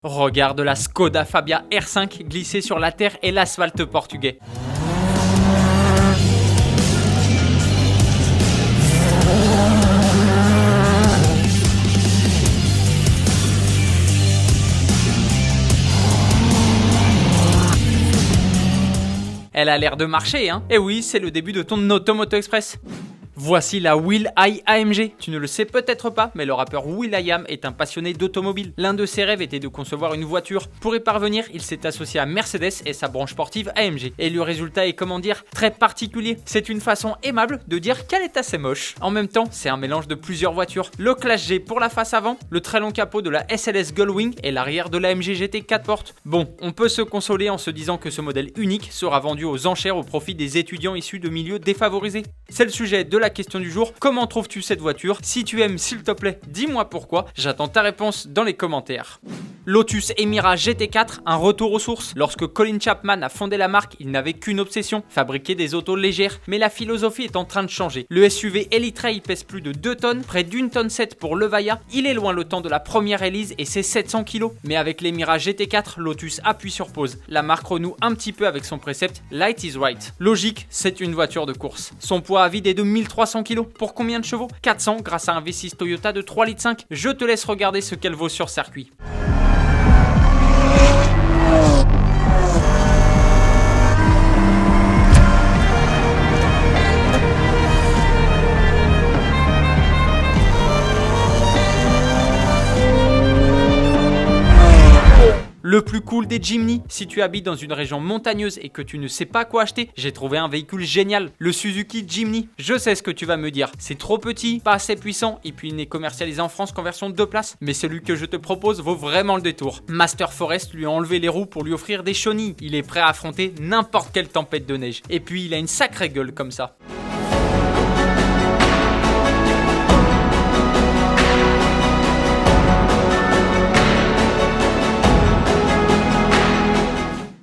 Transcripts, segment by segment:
Regarde la Skoda Fabia R5 glisser sur la terre et l'asphalte portugais. Elle a l'air de marcher, hein? Et oui, c'est le début de ton Automoto Express. Voici la will.i AMG. Tu ne le sais peut-être pas, mais le rappeur will.i.am est un passionné d'automobile. L'un de ses rêves était de concevoir une voiture. Pour y parvenir, il s'est associé à Mercedes et sa branche sportive AMG. Et le résultat est, comment dire, très particulier. C'est une façon aimable de dire qu'elle est assez moche. En même temps, c'est un mélange de plusieurs voitures. Le Classe G pour la face avant, le très long capot de la SLS Gullwing et l'arrière de la AMG GT 4 portes. Bon, on peut se consoler en se disant que ce modèle unique sera vendu aux enchères au profit des étudiants issus de milieux défavorisés. C'est le sujet de la question du jour. Comment trouves-tu cette voiture? Si tu aimes, s'il te plaît, dis-moi pourquoi. J'attends ta réponse dans les commentaires. Lotus Emira GT4, un retour aux sources. Lorsque Colin Chapman a fondé la marque, il n'avait qu'une obsession, fabriquer des autos légères. Mais la philosophie est en train de changer. Le SUV Elytra pèse plus de 2 tonnes, près d'1,7 tonne pour l'Evaya. Il est loin le temps de la première Elise et c'est 700 kg. Mais avec l'Emira GT4, Lotus appuie sur pause. La marque renoue un petit peu avec son précepte Light is right. Logique, c'est une voiture de course. Son poids à vide est de 1300 kg. Pour combien de chevaux? 400 grâce à un V6 Toyota de 3,5 litres. Je te laisse regarder ce qu'elle vaut sur circuit. Le plus cool des Jimny, si tu habites dans une région montagneuse et que tu ne sais pas quoi acheter, j'ai trouvé un véhicule génial, le Suzuki Jimny. Je sais ce que tu vas me dire, c'est trop petit, pas assez puissant et puis il n'est commercialisé en France qu'en version 2 places. Mais celui que je te propose vaut vraiment le détour. Master Forest lui a enlevé les roues pour lui offrir des chenilles. Il est prêt à affronter n'importe quelle tempête de neige. Et puis il a une sacrée gueule comme ça.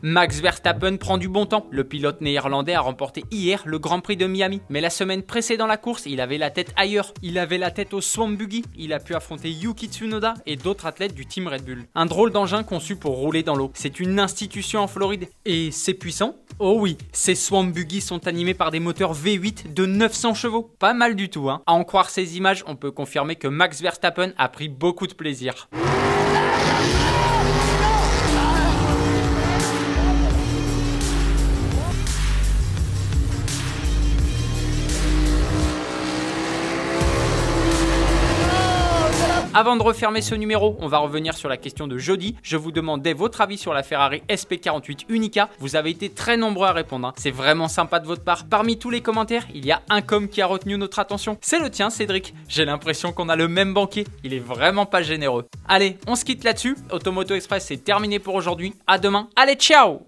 Max Verstappen prend du bon temps. Le pilote néerlandais a remporté hier le Grand Prix de Miami. Mais la semaine précédant la course, il avait la tête ailleurs. Il avait la tête au Swamp Buggy. Il a pu affronter Yuki Tsunoda et d'autres athlètes du team Red Bull. Un drôle d'engin conçu pour rouler dans l'eau. C'est une institution en Floride. Et c'est puissant? Oh oui, ces Swamp Buggy sont animés par des moteurs V8 de 900 chevaux. Pas mal du tout, hein. À en croire ces images, on peut confirmer que Max Verstappen a pris beaucoup de plaisir. Avant de refermer ce numéro, on va revenir sur la question de jeudi. Je vous demandais votre avis sur la Ferrari SP48 Unica. Vous avez été très nombreux à répondre, hein. C'est vraiment sympa de votre part. Parmi tous les commentaires, il y a un com qui a retenu notre attention. C'est le tien, Cédric. J'ai l'impression qu'on a le même banquier. Il est vraiment pas généreux. Allez, on se quitte là-dessus. Automoto Express, c'est terminé pour aujourd'hui. À demain. Allez, ciao!